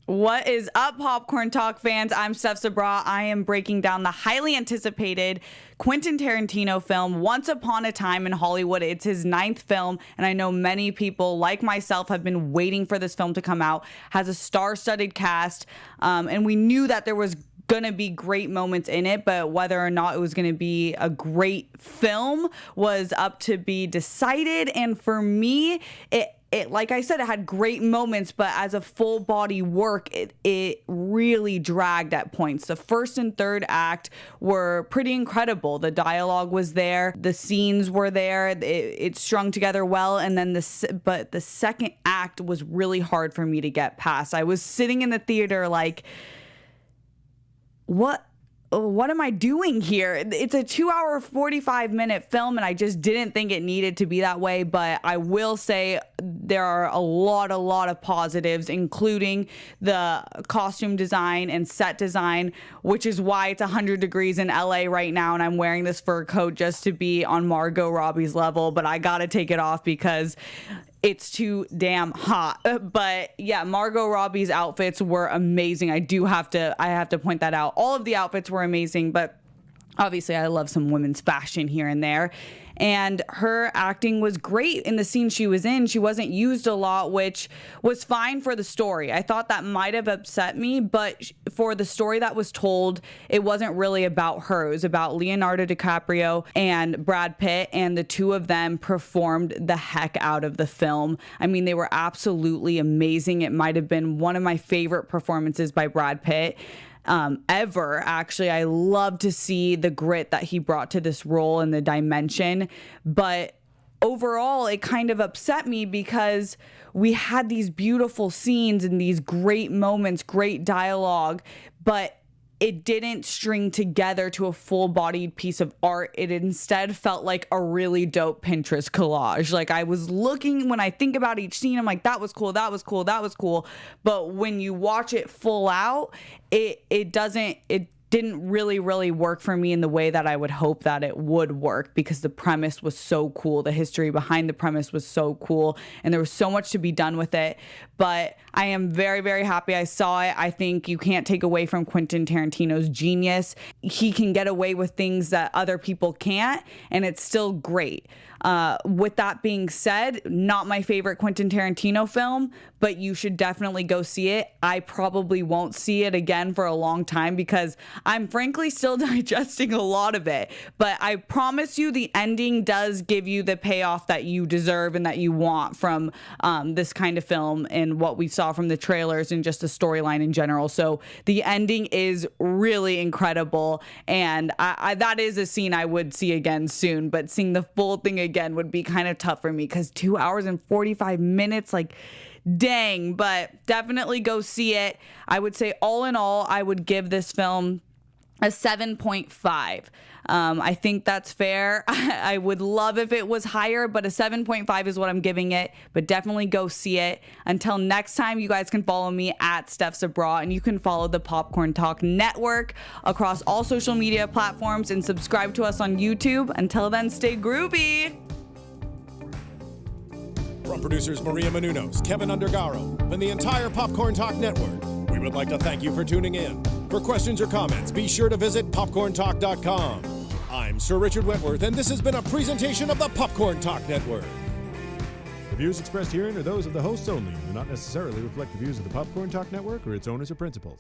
What is up, Popcorn Talk fans? I'm Steph Sabraw. I am breaking down the highly anticipated Quentin Tarantino film, Once Upon a Time in Hollywood. It's his 9th film, and I know many people, like myself, have been waiting for this film to come out. Has a star-studded cast, and we knew that there was going to be great moments in it, but whether or not it was going to be a great film was up to be decided. And for me, it like I said, it had great moments, but as a full body work, it really dragged at points. The first and third act were pretty incredible. The dialogue was there, the scenes were there, it strung together well, and then but the second act was really hard for me to get past. I was sitting in the theater like, what am I doing here? It's a 2-hour, 45-minute film, and I just didn't think it needed to be that way. But I will say there are a lot of positives, including the costume design and set design, which is why it's 100 degrees in LA right now, and I'm wearing this fur coat just to be on Margot Robbie's level, but I gotta take it off because it's too damn hot. But yeah, Margot Robbie's outfits were amazing. I have to point that out. All of the outfits were amazing, but obviously I love some women's fashion here and there. And her acting was great in the scene she was in. She wasn't used a lot, which was fine for the story. I thought that might have upset me, but for the story that was told, it wasn't really about her. It was about Leonardo DiCaprio and Brad Pitt, and the two of them performed the heck out of the film. I mean, they were absolutely amazing. It might have been one of my favorite performances by Brad Pitt ever. Actually, I love to see the grit that he brought to this role and the dimension, but overall it kind of upset me because we had these beautiful scenes and these great moments, great dialogue, but it didn't string together to a full-bodied piece of art. It instead felt like a really dope Pinterest collage. Like, I was looking, when I think about each scene, I'm like, that was cool, that was cool, that was cool. But when you watch it full out, it didn't really work for me in the way that I would hope that it would work, because the premise was so cool. The history behind the premise was so cool, and there was so much to be done with it. But I am very happy I saw it. I think you can't take away from Quentin Tarantino's genius. He can get away with things that other people can't, and it's still great. With that being said, not my favorite Quentin Tarantino film, but you should definitely go see it. I probably won't see it again for a long time because I'm frankly still digesting a lot of it. But I promise you the ending does give you the payoff that you deserve and that you want from this kind of film and what we saw from the trailers and just the storyline in general. So the ending is really incredible, and that is a scene I would see again soon, but seeing the full thing again would be kind of tough for me because 2 hours and 45 minutes, like, dang. But definitely go see it. I would say all in all, I would give this film a 7.5. I think that's fair. I would love if it was higher, but a 7.5 is what I'm giving it. But definitely go see it. Until next time, you guys can follow me at Steph Sabraw, and you can follow the Popcorn Talk Network across all social media platforms and subscribe to us on YouTube. Until then, stay groovy. From producers Maria Menounos, Keven Undergaro, and the entire Popcorn Talk Network, we would like to thank you for tuning in. For questions or comments, be sure to visit popcorntalk.com. I'm Sir Richard Wentworth, and this has been a presentation of the Popcorn Talk Network. The views expressed herein are those of the hosts only and do not necessarily reflect the views of the Popcorn Talk Network or its owners or principals.